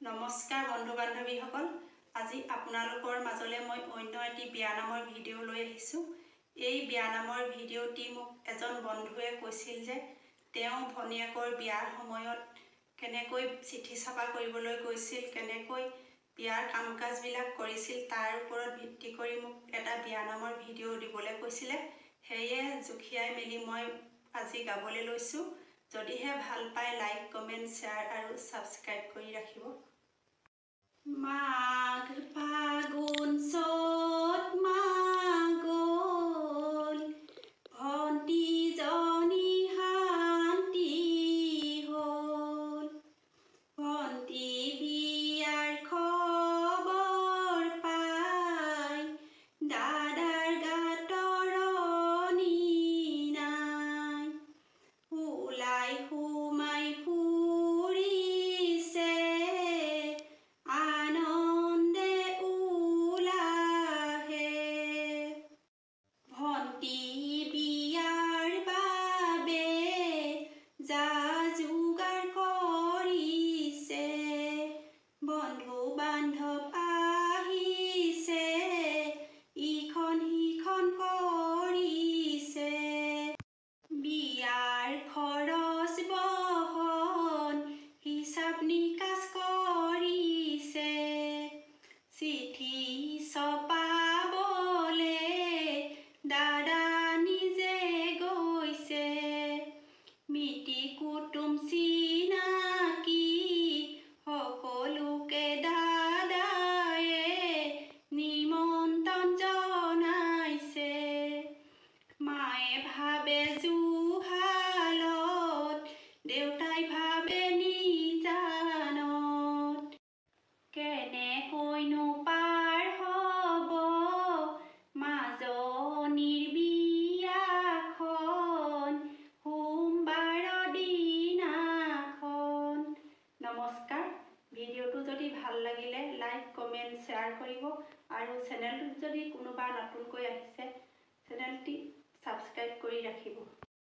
নমস্কাৰ বন্ধু বান্ধৱীসকল, আজি আপোনালোকৰ মাজলৈ মই অন্য এটি বিয়ানামৰ ভিডিঅ' লৈ আহিছোঁ। এই বিয়ানামৰ ভিডিঅ'টি মোক এজন বন্ধুৱে কৈছিল যে তেওঁ ভনীয়েকৰ বিয়াৰ সময়ত কেনেকৈ চিঠি ছপা কৰিবলৈ গৈছিল, কেনেকৈ বিয়াৰ কাম কাজবিলাক কৰিছিল, তাৰ ওপৰত ভিত্তি কৰি মোক এটা বিয়ানামৰ ভিডিঅ' দিবলৈ কৈছিলে। সেয়ে জুখিয়াই মেলি মই আজি গাবলৈ লৈছোঁ। যদিহে ভাল পায় লাইক, কমেণ্ট, শ্বেয়াৰ আৰু ছাবস্ক্ৰাইব কৰি ৰাখিব। মাঘ ফাগুন চ'ত মাহ গ'ল, ভণ্টিজনী শান্তি হ'ল। ভণ্টি বিয়াৰ খবৰ পাই দাদাৰ গাত তৰণি নাই। ওলাই সোমাই ফুৰিছে আনন্দে উলাহে। ভণ্টি বিয়াৰ বাবে যা যোগাৰ কৰিছে, বন্ধু বান্ধৱ আহিছে, ইখন সিখন কৰিছে। বিয়াৰ খৰচ বহন হিচাপ নিকাচ কৰিছে। চিঠি ছপাবলে দাদা নিজে গৈছে। মিতিৰ কুটুম চিনাকি সকলোকে দাদায়ে নিমন্ত্ৰণ জনাইছে। মায়ে ভাবে জুহালত, দেউতাই ভাবে নিজানত। কেনেকৈনো পাৰ হ'ব মাজনীৰ বিয়াখন, সোমবাৰৰ দিনাখন। নমস্কাৰ। ভিডিঅ'টো যদি ভাল লাগিলে লাইক, কমেণ্ট, শ্বেয়াৰ কৰিব আৰু চেনেলটোত যদি কোনোবা নতুনকৈ আহিছে চেনেলটি ছাবস্ক্ৰাইব কৰি ৰাখিব।